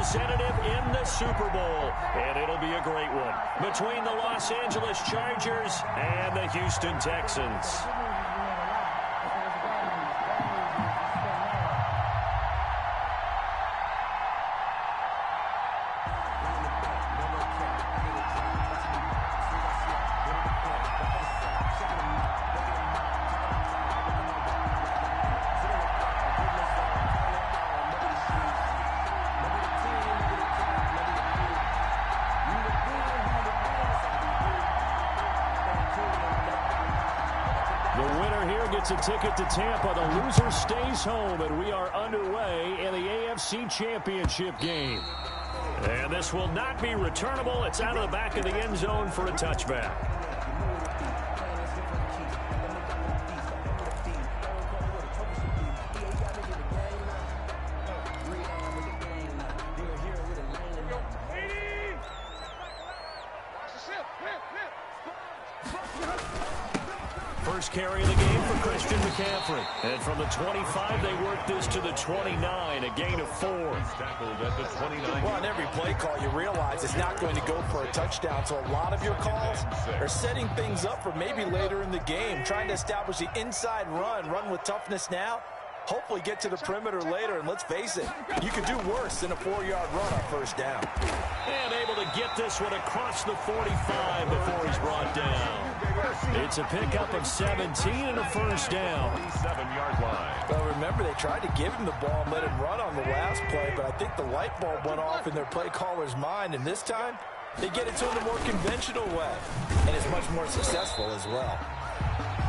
representative in the Super Bowl. And it'll be a great one between the Los Angeles Chargers and the Houston Texans. A ticket to Tampa. The loser stays home, and we are underway in the AFC Championship game. And this will not be returnable. It's out of the back of the end zone for a touchback. First carry of the game for Christian McCaffrey. And from the 25, they work this to the 29, a gain of 4. Tackled at the 29. Well, on every play call, you realize it's not going to go for a touchdown. So a lot of your calls are setting things up for maybe later in the game, trying to establish the inside run with toughness now. Hopefully get to the perimeter later, and let's face it, you could do worse than a 4-yard run on first down. And able to get this one across the 45 before he's brought down. It's a pickup of 17 and a first down. 7-yard line. Well, remember, they tried to give him the ball and let him run on the last play, but I think the light bulb went off in their play caller's mind, and this time they get it to him the more conventional way, and it's much more successful as well.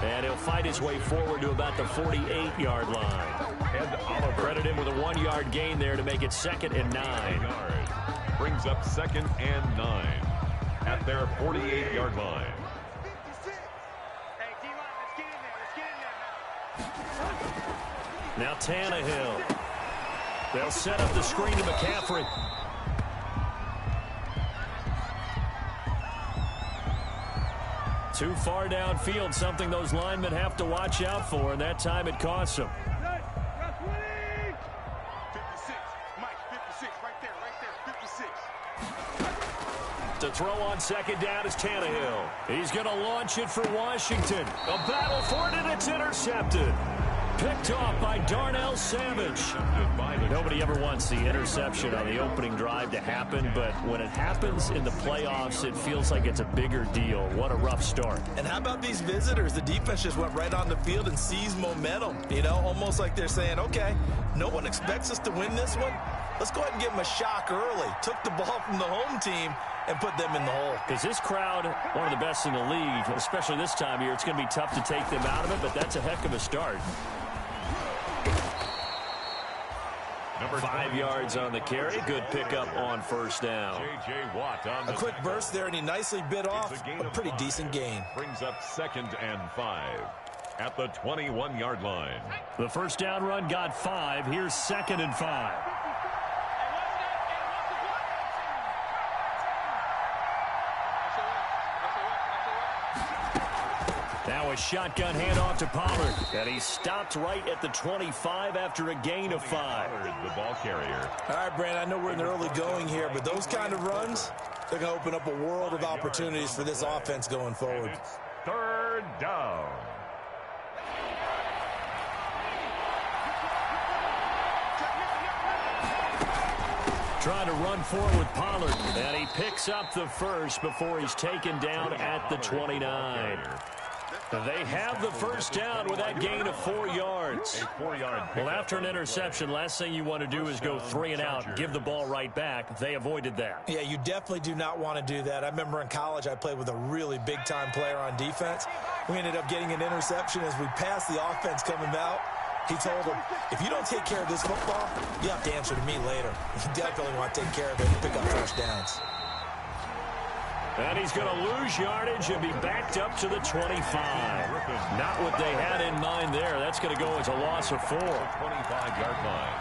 And he'll fight his way forward to about the 48-yard line. And Oliver credit him with a 1-yard gain there to make it 2nd and 9. Brings up 2nd and 9 at their 48-yard line. Now Tannehill. They'll set up the screen to McCaffrey. Too far downfield, something those linemen have to watch out for, and that time it costs them. 56, Mike, 56, right there, 56. To throw on 2nd down is Tannehill. He's going to launch it for Washington. A battle for it, and it's intercepted. Picked off by Darnell Savage. Nobody ever wants the interception on the opening drive to happen, but when it happens in the playoffs, it feels like it's a bigger deal. What a rough start. And how about these visitors? The defense just went right on the field and seized momentum. You know, almost like they're saying, okay, no one expects us to win this one. Let's go ahead and give them a shock early. Took the ball from the home team and put them in the hole. Because this crowd, one of the best in the league, especially this time of year, it's going to be tough to take them out of it, but that's a heck of a start. 5 yards on the carry. Good pickup on first down. A quick burst there, and he nicely bit off a pretty decent gain. Brings up 2nd and 5 at the 21-yard line. The first down run got 5. Here's 2nd and 5. Now a shotgun handoff to Pollard. And he stopped right at the 25 after a gain of 5. The ball carrier. All right, Brand, I know we're in the early going here, but those kind of runs, they're going to open up a world of opportunities for this offense going forward. 3rd down. Trying to run forward with Pollard. And he picks up the first before he's taken down at the 29. They have the first down with that gain of 4 yards. Well, after an interception, last thing you want to do is go 3 and out, give the ball right back. They avoided that. Yeah, you definitely do not want to do that. I remember in college I played with a really big-time player on defense. We ended up getting an interception as we passed the offense coming out. He told him, if you don't take care of this football, you have to answer to me later. You definitely want to take care of it and pick up first downs. And he's going to lose yardage and be backed up to the 25. Not what they had in mind there. That's going to go as a loss of 4. 25-yard line.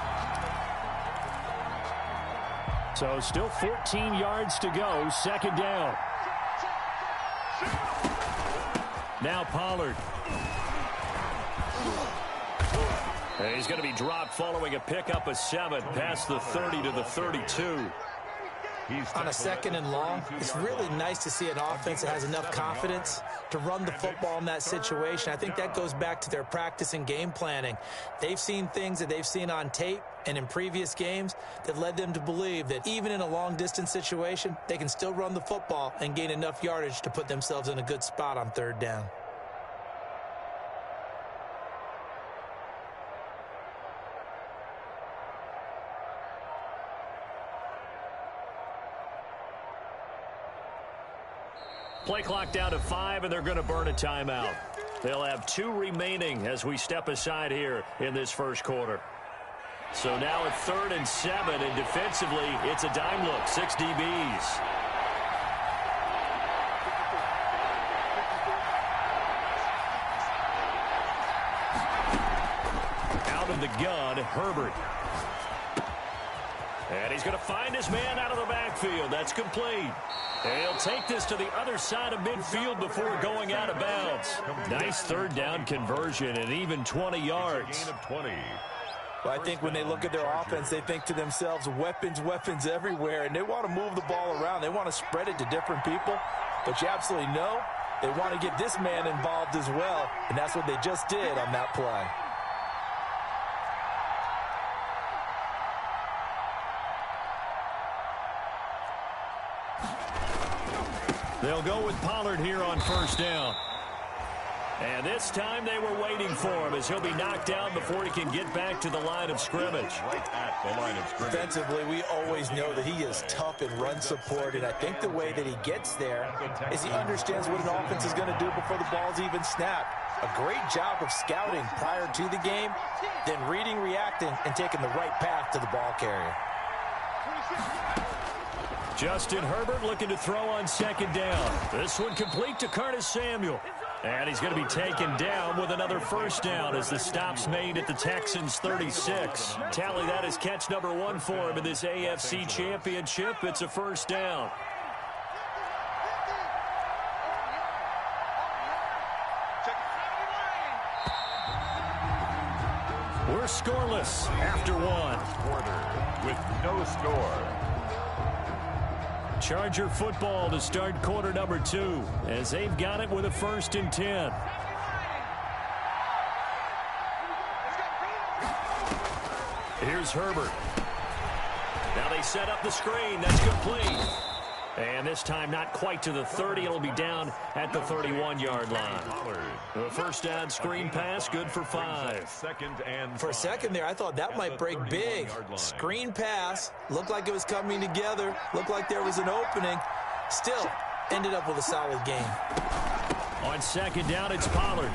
So still 14 yards to go. 2nd down. Now Pollard. And he's going to be dropped following a pickup of 7 past the 30 to the 32. On a 2nd and long, it's really nice to see an offense that has enough confidence to run the football in that situation. I think that goes back to their practice and game planning. They've seen things that they've seen on tape and in previous games that led them to believe that even in a long-distance situation, they can still run the football and gain enough yardage to put themselves in a good spot on 3rd down. Play clock down to 5, and they're going to burn a timeout. They'll have 2 remaining as we step aside here in this first quarter. So now it's 3rd and 7, and defensively, it's a dime look, 6 DBs. Out of the gun, Herbert. And he's going to find his man out of the backfield. That's complete. And he'll take this to the other side of midfield before going out of bounds. Nice 3rd down conversion and even 20 yards. Well, I think when they look at their offense, they think to themselves, weapons, weapons everywhere, and they want to move the ball around. They want to spread it to different people. But you absolutely know they want to get this man involved as well, and that's what they just did on that play. They'll go with Pollard here on 1st down. And this time they were waiting for him as he'll be knocked down before he can get back to the line of scrimmage. Right at the line of scrimmage. Defensively, we always know that he is tough in run support, and I think the way that he gets there is he understands what an offense is going to do before the ball's even snapped. A great job of scouting prior to the game, then reading, reacting, and taking the right path to the ball carrier. Justin Herbert looking to throw on 2nd down. This one complete to Curtis Samuel. And he's going to be taken down with another 1st down as the stop's made at the Texans' 36. Tally that as catch number 1 for him in this AFC Championship. It's a 1st down. We're scoreless after 1. Quarter with no score. Charger football to start quarter number 2 as they've got it with a 1st and 10. Here's Herbert. Now they set up the screen. That's complete. And this time not quite to the 30. It'll be down at the 31-yard line. The 1st down screen pass, good for 5. For a second there, I thought that might break big. Screen pass, looked like it was coming together, looked like there was an opening. Still, ended up with a solid game. On 2nd down, it's Pollard.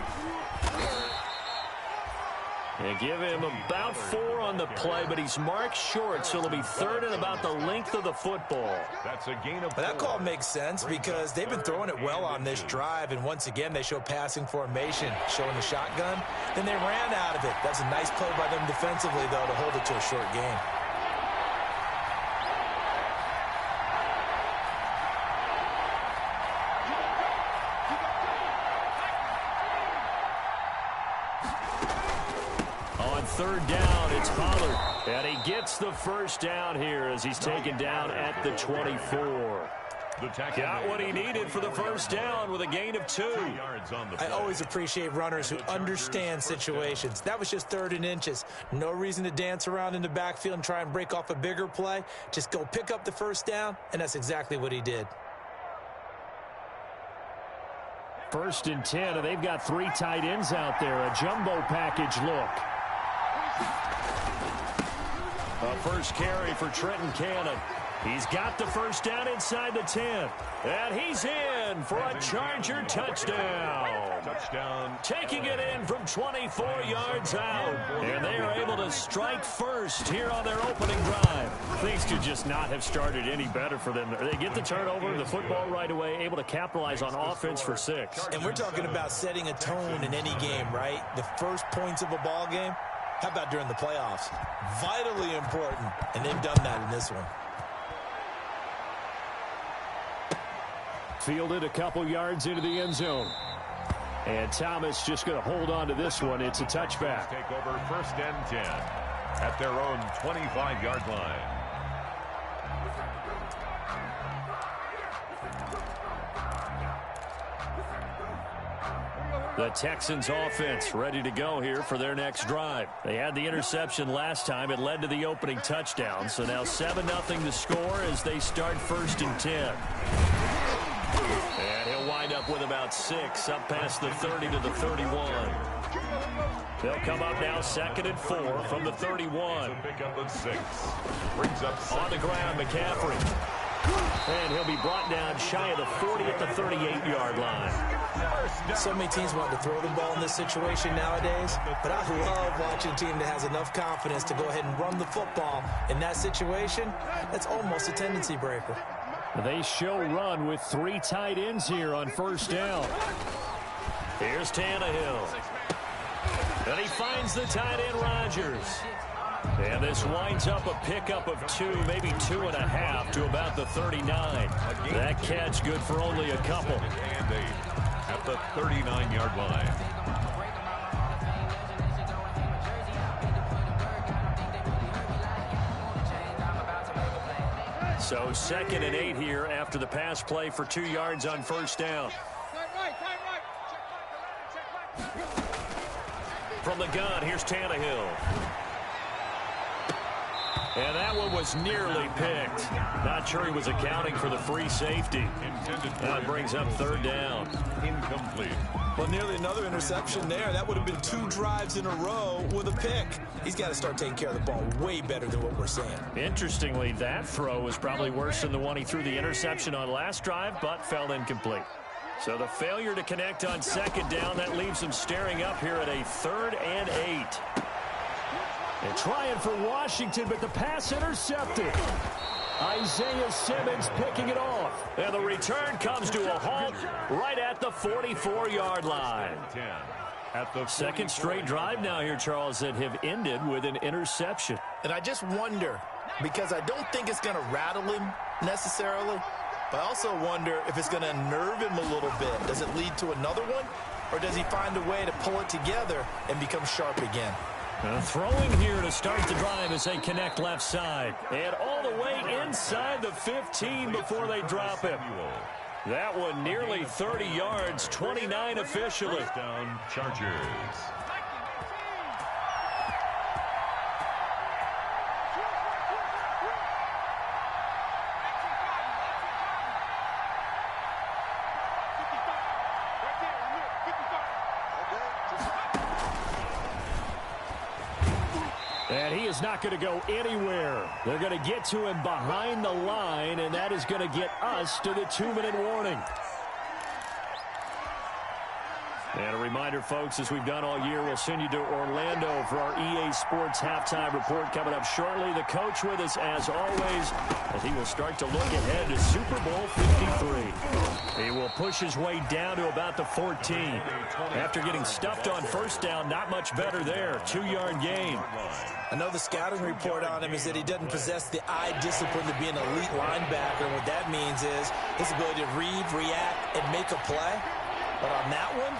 And give him about 4 on the play, but he's marked short, so it'll be 3rd and about the length of the football. That's a gain of 4. That call makes sense because they've been throwing it well on this drive, and once again they show passing formation, showing the shotgun. Then they ran out of it. That's a nice play by them defensively, though, to hold it to a short game. On 3rd down, it's Pollard. And he gets the 1st down here as he's taken down at the 24. Got what he needed for the 1st down with a gain of 2. I always appreciate runners who understand situations. That was just 3rd and inches. No reason to dance around in the backfield and try and break off a bigger play. Just go pick up the 1st down, and that's exactly what he did. 1st and 10, and they've got 3 tight ends out there. A jumbo package look. A first carry for Trenton Cannon. He's got the 1st down inside the 10. And he's in for a Charger touchdown. Taking it in from 24 yards out. And they are able to strike first here on their opening drive. Things could just not have started any better for them. They get the turnover, the football right away, able to capitalize on offense for 6. And we're talking about setting a tone in any game, right? The first points of a ball game. How about during the playoffs? Vitally important. And they've done that in this one. Fielded a couple yards into the end zone. And Thomas just going to hold on to this one. It's a touchback. Take over 1st and 10 at their own 25-yard line. The Texans offense ready to go here for their next drive. They had the interception last time. It led to the opening touchdown. So now 7-0 to score as they start 1st and 10. And he'll wind up with about 6 up past the 30 to the 31. They'll come up now 2nd and 4 from the 31. Pick up at 6. Brings up on the ground, McCaffrey. And he'll be brought down shy of the 40 at the 38-yard line. So many teams want to throw the ball in this situation nowadays, but I love watching a team that has enough confidence to go ahead and run the football. In that situation, that's almost a tendency breaker. They show run with 3 tight ends here on 1st down. Here's Tannehill. And he finds the tight end Rodgers. And this winds up a pickup of 2, maybe 2.5 to about the 39. That catch good for only a couple. And 8 at the 39-yard line. So 2nd and 8 here after the pass play for 2 yards on 1st down. From the gun, here's Tannehill. And that one was nearly picked. Not sure he was accounting for the free safety. That brings up 3rd down. Incomplete. Well, nearly another interception there. That would have been 2 drives in a row with a pick. He's got to start taking care of the ball way better than what we're seeing. Interestingly, that throw was probably worse than the one he threw the interception on last drive, but fell incomplete. So the failure to connect on 2nd down, that leaves him staring up here at a 3rd and 8. They're trying for Washington, but the pass intercepted. Isaiah Simmons picking it off. And the return comes to a halt right at the 44-yard line. At the 2nd straight drive now here, Charles, that have ended with an interception. And I just wonder, because I don't think it's going to rattle him necessarily, but I also wonder if it's going to unnerve him a little bit. Does it lead to another one, or does he find a way to pull it together and become sharp again? Throwing here to start the drive as they connect left side. And all the way inside the 15 before they drop him. That one nearly 30 yards, 29 officially. Down Chargers. And he is not going to go anywhere. They're going to get to him behind the line, and that is going to get us to the 2-minute warning. And a reminder, folks, as we've done all year, we'll send you to Orlando for our EA Sports halftime report coming up shortly. The coach with us, as always, as he will start to look ahead to Super Bowl 53. He will push his way down to about the 14. After getting stuffed on 1st down, not much better there. 2-yard gain. I know the scouting report on him is that he doesn't possess the eye discipline to be an elite linebacker. And what that means is his ability to read, react, and make a play. But on that one,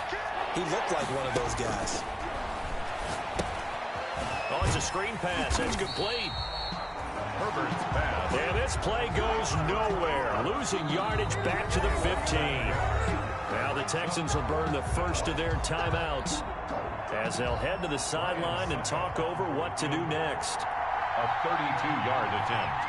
he looked like one of those guys. Oh, it's a screen pass. That's complete. Herbert's pass. And this play goes nowhere. Losing yardage back to the 15. Now the Texans will burn the first of their timeouts as they'll head to the sideline and talk over what to do next. A 32-yard attempt.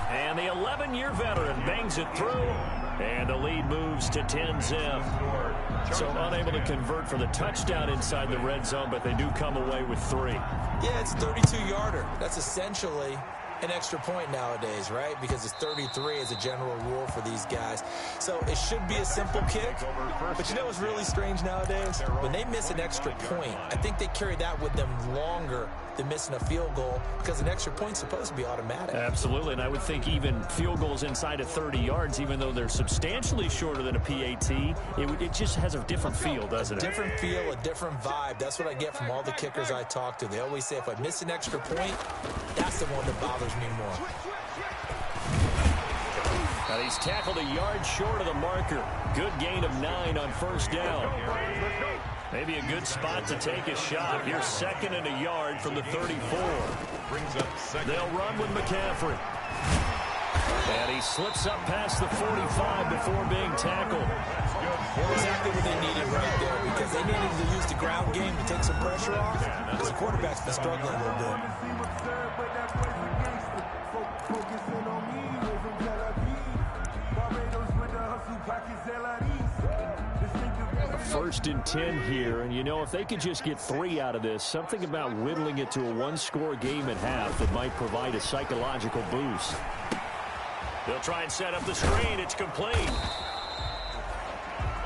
And the 11-year veteran bangs it through, and the lead moves to 10-zip. So unable to convert for the touchdown inside the red zone, but they do come away with 3. Yeah, it's a 32-yarder. That's essentially an extra point nowadays, right? Because it's 33 as a general rule for these guys. So it should be a simple kick. But you know what's really strange nowadays? When they miss an extra point, I think they carry that with them longer than missing a field goal because an extra point's supposed to be automatic. Absolutely, and I would think even field goals inside of 30 yards, even though they're substantially shorter than a PAT, it just has a different feel, doesn't it? A different feel, a different vibe. That's what I get from all the kickers I talk to. They always say if I miss an extra point, that's the one that bothers me more. Now he's tackled a yard short of the marker. Good gain of 9 on first down. Maybe a good spot to take a shot. Here's 2nd and a yard from the 34. They'll run with McCaffrey. And he slips up past the 45 before being tackled. Exactly what they needed right there, because they needed to use the ground game to take some pressure off, because the quarterback's been struggling a little bit. 1st and 10 here, and you know, if they could just get 3 out of this, something about whittling it to a 1-score game at half that might provide a psychological boost. They'll try and set up the screen. It's complete.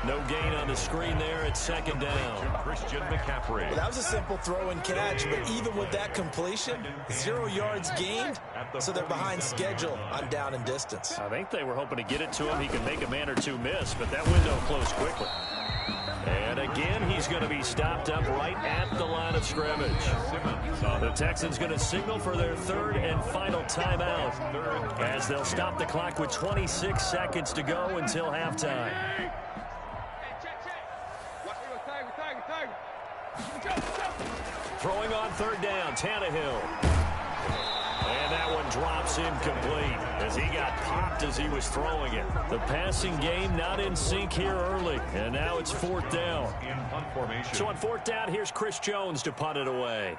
No gain on the screen there at 2nd down. Christian McCaffrey. Well, that was a simple throw and catch, but even with that completion, 0 yards gained, so they're behind schedule on down and distance. I think they were hoping to get it to him. He could make a man or two miss, but that window closed quickly. And again, he's going to be stopped up right at the line of scrimmage. The Texans going to signal for their 3rd and final timeout as they'll stop the clock with 26 seconds to go until halftime. Throwing on 3rd down, Tannehill. And that one drops incomplete as he got popped as he was throwing it. The passing game not in sync here early, and now it's 4th down. So on 4th down, here's Chris Jones to punt it away.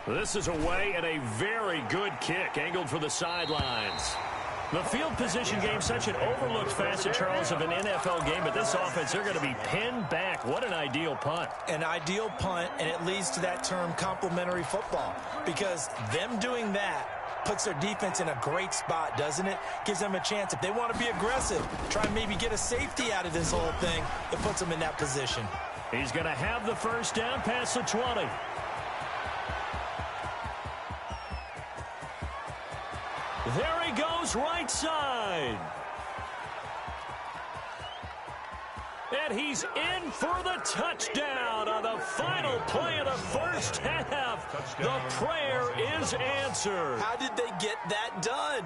This is away and a very good kick, angled for the sidelines. The field position game, such an overlooked facet, Charles, of an NFL game, but this offense, they're going to be pinned back. What an ideal punt. An ideal punt, and it leads to that term complementary football, because them doing that puts their defense in a great spot, doesn't it? Gives them a chance. If they want to be aggressive, try and maybe get a safety out of this whole thing, it puts them in that position. He's going to have the 1st down past the 20. There he goes, right side. And he's in for the touchdown on the final play of the 1st half. The prayer is answered. How did they get that done?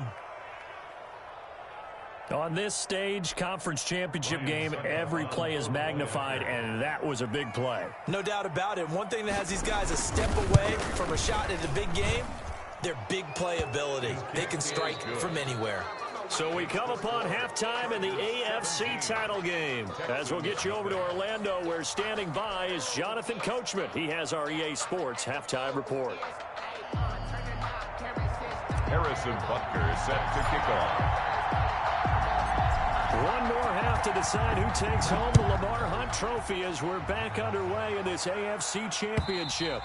On this stage, conference championship game, every play is magnified, and that was a big play. No doubt about it. One thing that has these guys a step away from a shot at the big game, their big play ability. They can strike from anywhere. So we come upon halftime in the AFC title game. As we'll get you over to Orlando, where standing by is Jonathan Coachman. He has our EA Sports halftime report. Harrison Butker is set to kick off. One more half to decide who takes home the Lamar Hunt Trophy as we're back underway in this AFC Championship.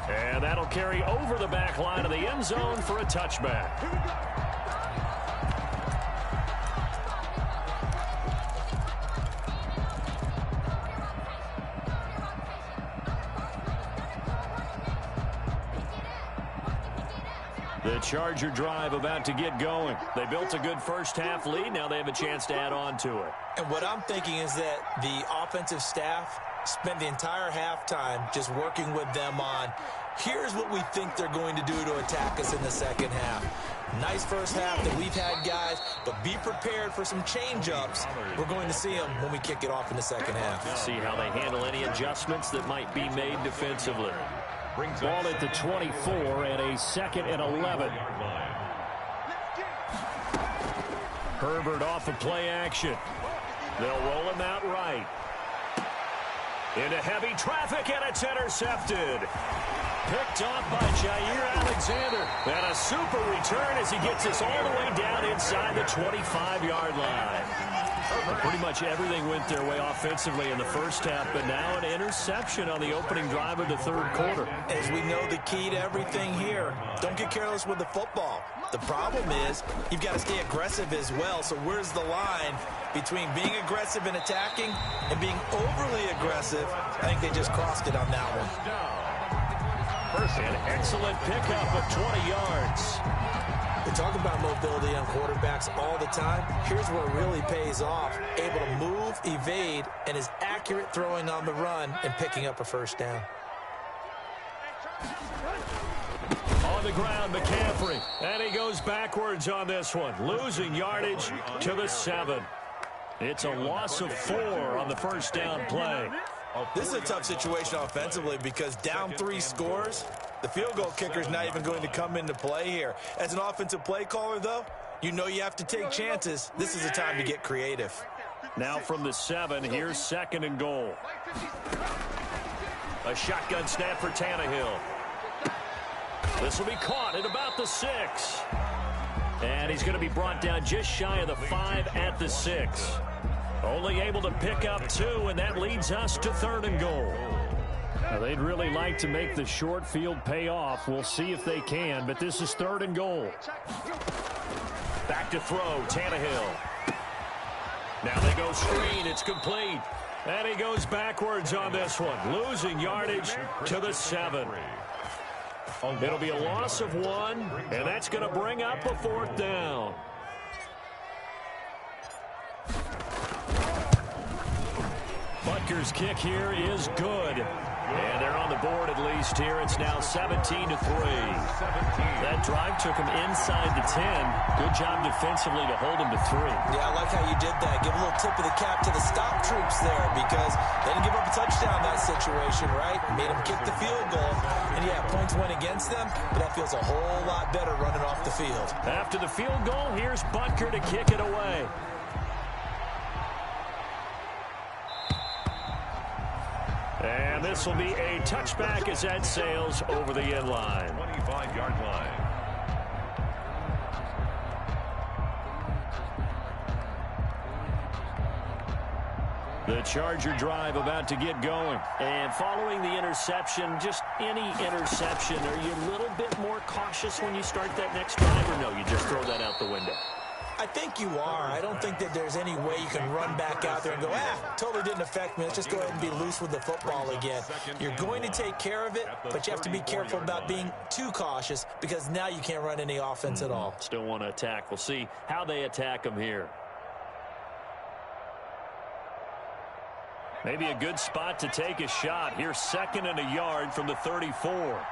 And that'll carry over the back line of the end zone for a touchback. The Charger drive about to get going. They built a good 1st half lead. Now they have a chance to add on to it. And what I'm thinking is that the offensive staff spent the entire halftime just working with them on, here's what we think they're going to do to attack us in the 2nd half. Nice 1st half that we've had, guys, but be prepared for some change-ups. We're going to see them when we kick it off in the 2nd half. See how they handle any adjustments that might be made defensively. Ball at the 24 and a 2nd and 11. Herbert off of play action. They'll roll him out right. Into heavy traffic, and it's intercepted. Picked off by Jair Alexander. And a super return as he gets us all the way down inside the 25-yard line. Pretty much everything went their way offensively in the first half, but now an interception on the opening drive of the third quarter. As we know, the key to everything here, don't get careless with the football. The problem is you've got to stay aggressive as well. So where's the line between being aggressive and attacking and being overly aggressive? I think they just crossed it on that one. An excellent pickup of 20 yards. We talk about mobility on quarterbacks all the time. Here's where it really pays off. Able to move, evade, and is accurate throwing on the run and picking up a first down. On the ground, McCaffrey. And he goes backwards on this one. Losing yardage to the 7. It's a loss of 4 on the first down play. This is a tough situation offensively because down 3 scores, the field goal kicker's not even going to come into play here. As an offensive play caller, though, you know you have to take chances. This is a time to get creative. Now from the 7, here's 2nd and goal. A shotgun snap for Tannehill. This will be caught at about the 6. And he's going to be brought down just shy of the 5 at the 6. Only able to pick up 2, and that leads us to 3rd and goal. Now, they'd really like to make the short field pay off. We'll see if they can, but this is 3rd and goal. Back to throw, Tannehill. Now they go screen, it's complete. And he goes backwards on this one, losing yardage to the 7. It'll be a loss of 1, and that's going to bring up a 4th down. Butker's kick here is good. And they're on the board at least here. It's now 17-3. That drive took him inside the 10. Good job defensively to hold him to 3. Yeah, I like how you did that. Give a little tip of the cap to the stop troops there because they didn't give up a touchdown in that situation, right? Made them kick the field goal. And, yeah, points went against them, but that feels a whole lot better running off the field. After the field goal, here's Butker to kick it away. And this will be a touchback as that sails over the end line. 25-yard line. The Charger drive about to get going. And following the interception, just any interception, are you a little bit more cautious when you start that next drive, or no, you just throw that out the window? I think you are. I don't think that there's any way you can run back out there and go, totally didn't affect me. Let's just go ahead and be loose with the football again. You're going to take care of it, but you have to be careful about being too cautious because now you can't run any offense at all. Still want to attack. We'll see how they attack him here. Maybe a good spot to take a shot. Here's 2nd and a yard from the 34.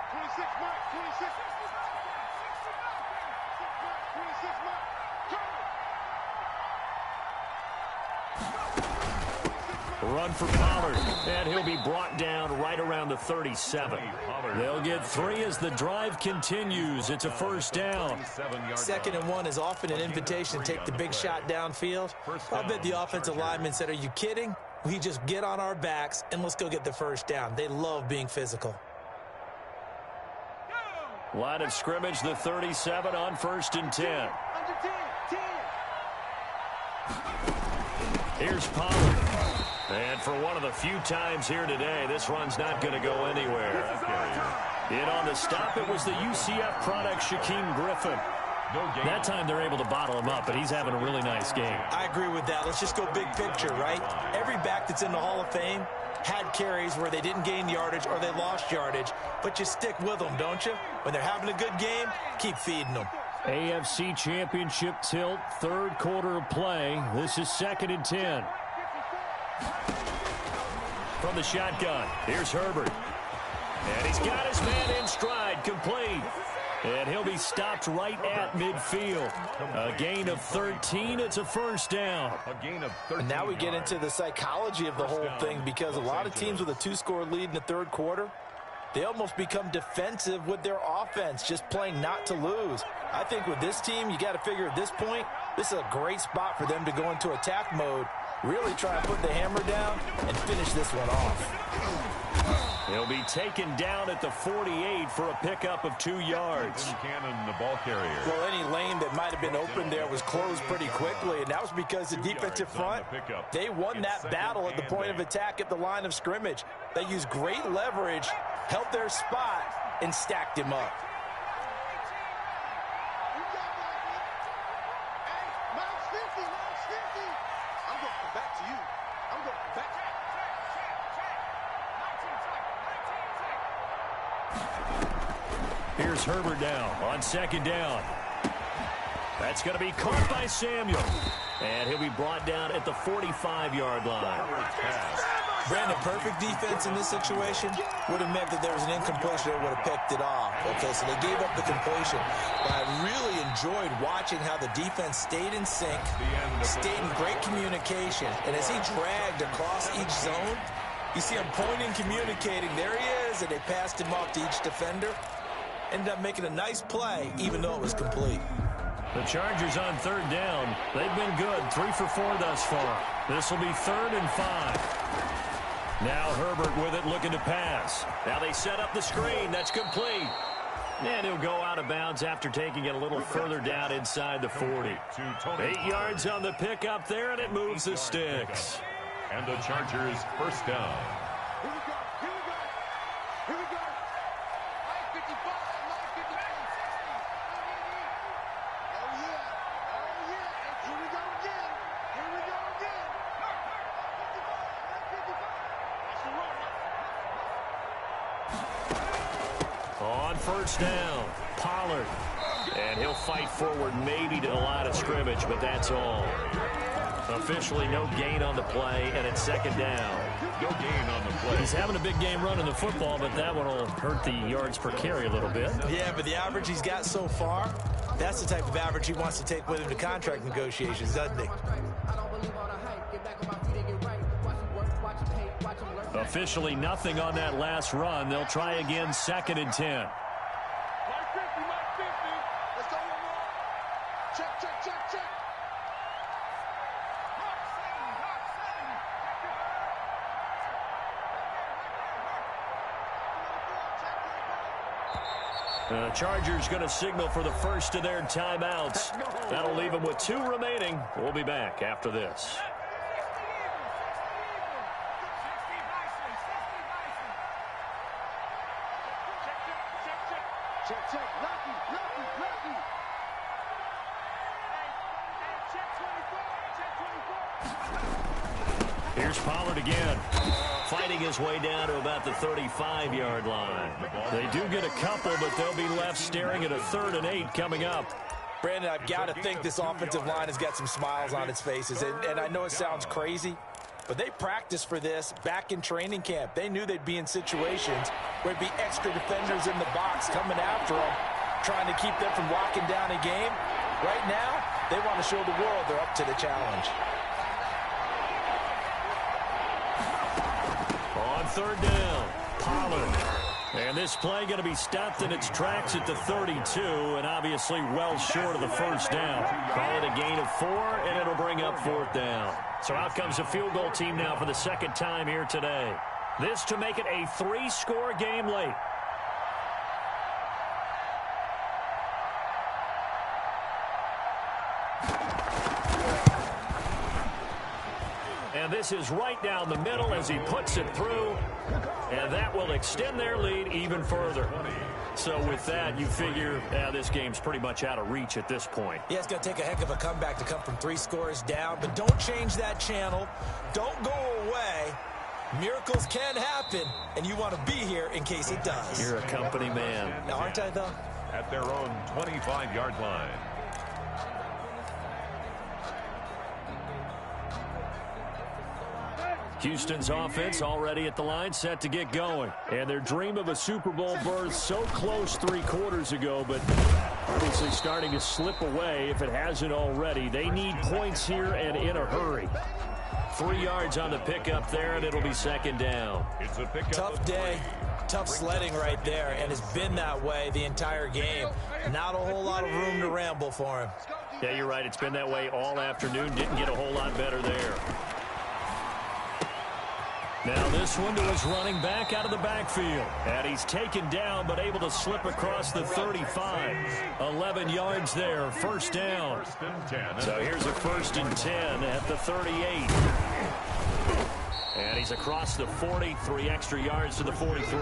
Run for Pollard, and he'll be brought down right around the 37. They'll get 3 as the drive continues. It's a first down. 2nd and 1 is often an invitation to take the big shot downfield. I bet the offensive lineman said, are you kidding? We just get on our backs, and let's go get the first down. They love being physical. Line of scrimmage, the 37 on 1st and 10. Here's Pollard. And for one of the few times here today, this run's not going to go anywhere. And on the stop, it was the UCF product, Shaquem Griffin. That time they're able to bottle him up, but he's having a really nice game. I agree with that. Let's just go big picture, right? Every back that's in the Hall of Fame had carries where they didn't gain yardage or they lost yardage, but you stick with them, don't you? When they're having a good game, keep feeding them. AFC Championship tilt, 3rd quarter of play. This is 2nd and 10. From the shotgun, here's Herbert. And he's got his man in stride, complete. And he'll be stopped right at midfield. A gain of 13, it's a first down. A gain of 13. And now we get into the psychology of the whole thing because a lot of teams with a 2-score lead in the 3rd quarter, they almost become defensive with their offense, just playing not to lose. I think with this team, you got to figure at this point, this is a great spot for them to go into attack mode Really try and put the hammer down and finish this one off. He'll be taken down at the 48 for a pickup of 2 yards. Cannon, the ball carrier. Well, any lane that might have been open there was closed pretty quickly, and that was because the defensive front, they won that battle at the point of attack at the line of scrimmage. They used great leverage, held their spot, and stacked him up. Here's Herbert now on second down. That's going to be caught by Samuel. And he'll be brought down at the 45-yard line. Brandon, perfect defense in this situation would have meant that there was an incompletion that would have picked it off. Okay, so they gave up the completion. But I really enjoyed watching how the defense stayed in sync, stayed in great communication. And as he dragged across each zone, you see him pointing, communicating. There he is, and they passed him off to each defender. Ended up making a nice play, even though it was complete. The Chargers on third down. They've been good, 3 for 4 thus far. This will be 3rd and 5. Now Herbert with it, looking to pass. Now they set up the screen. That's complete. And he'll go out of bounds after taking it a little further down inside the 40. 8 yards on the pickup there, and it moves the sticks. And the Chargers first down. Here we go. Here we go. Here we go. 55. Oh, yeah. Oh, yeah. Here we go again. Here we go again. 55. That's the run. On first down, Pollard. And he'll fight forward maybe to the line of scrimmage, but that's all. Officially no gain on the play, and it's second down. No gain on the play. He's having a big game running the football, but that one will hurt the yards per carry a little bit. Yeah, but the average he's got so far, that's the type of average he wants to take with him to contract negotiations, doesn't he? Officially nothing on that last run. They'll try again, 2nd and 10. Mike 50, Mike 50. Let's go one more. Check, check, check, check. The Chargers going to signal for the first of their timeouts. That'll leave them with 2 remaining. We'll be back after this. Check, check. Lucky, lucky, lucky. Check 24, check 24. Here's Pollard again, fighting his way down to about the 35-yard line. They do get a couple, but they'll be left staring at a 3rd and 8 coming up. Brandon, I've got to think this offensive line has got some smiles on its faces. And I know it sounds crazy, but they practiced for this back in training camp. They knew they'd be in situations where there'd be extra defenders in the box coming after them, trying to keep them from locking down a game. Right now, they want to show the world they're up to the challenge. On third down, Pollard. And this play going to be stopped in its tracks at the 32, and obviously well short of the first down. Call it a gain of 4, and it'll bring up 4th down. So out comes a field goal team now for the 2nd time here today. This to make it a 3-score game late. And this is right down the middle as he puts it through. And that will extend their lead even further. So with that, you figure this game's pretty much out of reach at this point. Yeah, it's going to take a heck of a comeback to come from 3 scores down. But don't change that channel. Don't go away. Miracles can happen, and you want to be here in case it does. You're a company man. Now, aren't I, though? At their own 25-yard line. Houston's offense already at the line, set to get going. And their dream of a Super Bowl berth so close 3 quarters ago, but obviously starting to slip away if it hasn't already. They need points here and in a hurry. 3 yards on the pickup there, and it'll be 2nd down. It's a pickup. Tough day. Tough sledding right there, and it's been that way the entire game. Not a whole lot of room to ramble for him. Yeah, you're right. It's been that way all afternoon. Didn't get a whole lot better there. Now this one to his running back out of the backfield. And he's taken down but able to slip across the 35. 11 yards there, first down. So here's a 1st and 10 at the 38. And he's across the 40, 3 extra yards to the 43.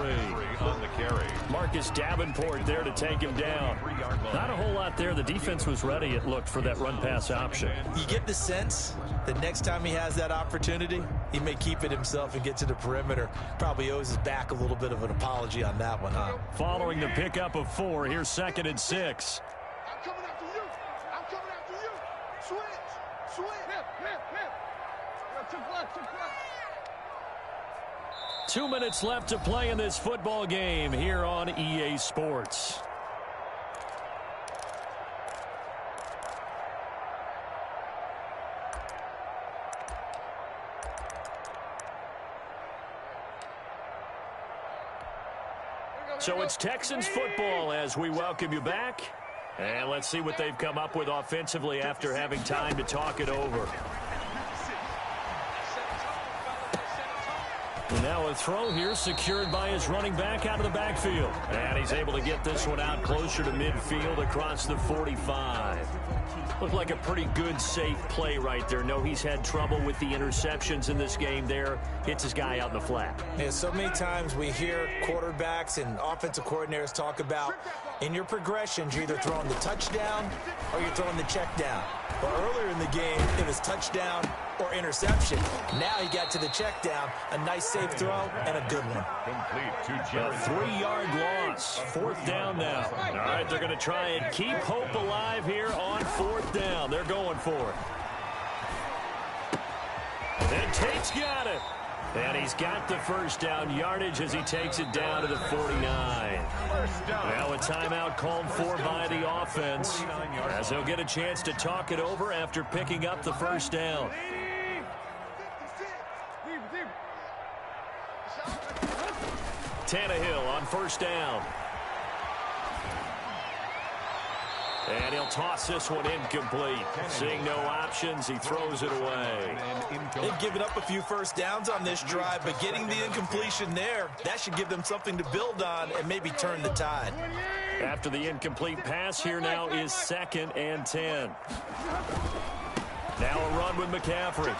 On the carry. Marcus Davenport there to take him down. Not a whole lot there. The defense was ready, it looked, for that run-pass option. You get the sense that next time he has that opportunity, he may keep it himself and get to the perimeter. Probably owes his back a little bit of an apology on that one, huh? Following the pickup of 4, here's 2nd and 6. I'm coming after you. I'm coming after you. Switch. Switch. Yo, took left. 2 minutes left to play in this football game here on EA Sports. So it's Texans football as we welcome you back. And let's see what they've come up with offensively after having time to talk it over. And now a throw here secured by his running back out of the backfield. And he's able to get this one out closer to midfield across the 45. Looked like a pretty good, safe play right there. No, he's had trouble with the interceptions in this game there. Hits his guy out in the flat. Yeah, so many times we hear quarterbacks and offensive coordinators talk about in your progressions, you're either throwing the touchdown or you're throwing the check down. But earlier in the game, it was touchdown or interception. Now he got to the check down, a nice safe throw, and a good one. Complete to Jerry. A 3-yard loss. 4th down now. All right, they're going to try and keep hope alive here on 4th down. They're going for it. And Tate's got it. And he's got the first down yardage as he takes it down to the 49. Now a timeout called for by the offense as he'll get a chance to talk it over after picking up the first down. Tannehill on first down. And he'll toss this one incomplete. Seeing no options, he throws it away. They've given up a few first downs on this drive, but getting the incompletion there, that should give them something to build on and maybe turn the tide. After the incomplete pass, here now is 2nd and 10. Now a run with McCaffrey.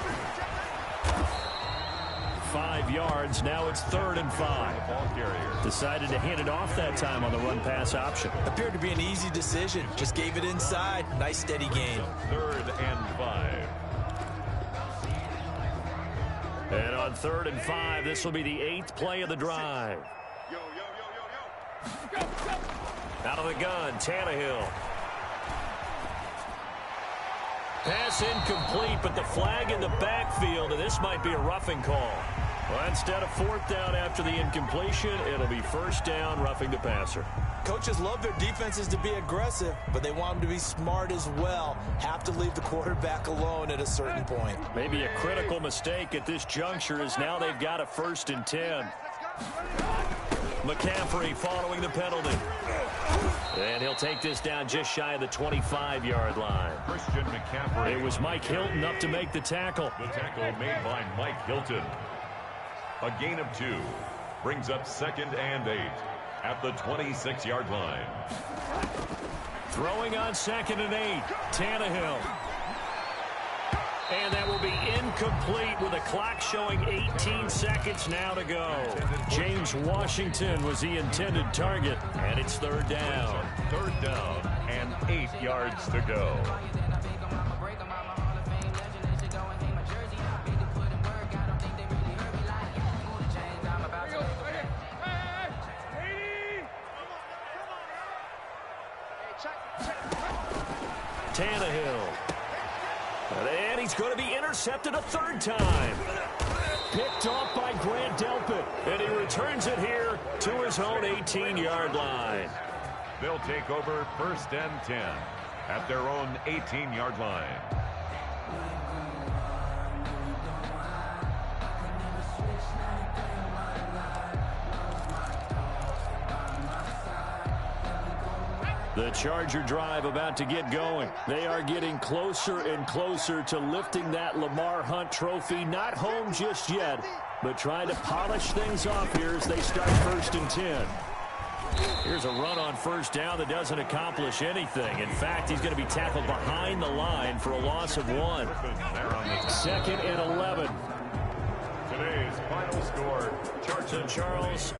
5 yards. Now it's 3rd and 5. Decided to hand it off that time on the run-pass option. Appeared to be an easy decision. Just gave it inside. Nice, steady gain. 3rd and 5. And on 3rd and 5, this will be the 8th play of the drive. Out of the gun, Tannehill. Pass incomplete, but the flag in the backfield, and this might be a roughing call. Well, instead of 4th down after the incompletion, it'll be 1st down, roughing the passer. Coaches love their defenses to be aggressive, but they want them to be smart as well. Have to leave the quarterback alone at a certain point. Maybe a critical mistake at this juncture is now they've got a 1st and 10. McCaffrey following the penalty. And he'll take this down just shy of the 25-yard line. Christian McCaffrey. It was Mike Hilton up to make the tackle. The tackle made by Mike Hilton. A gain of 2. Brings up 2nd and 8 at the 26-yard line. Throwing on 2nd and 8. Tannehill. And that will be incomplete with the clock showing 18 seconds now to go. James Washington was the intended target, and it's 3rd down. 3rd down and 8 yards to go. Tannehill. And he's going to be intercepted a 3rd time. Picked off by Grant Delpit. And he returns it here to his own 18-yard line. They'll take over 1st and 10 at their own 18-yard line. The Charger drive about to get going. They are getting closer and closer to lifting that Lamar Hunt trophy. Not home just yet, but trying to polish things off here as they start 1st and 10. Here's a run on 1st down that doesn't accomplish anything. In fact, he's going to be tackled behind the line for a loss of 1. 2nd and 11. Today's final score, Charles,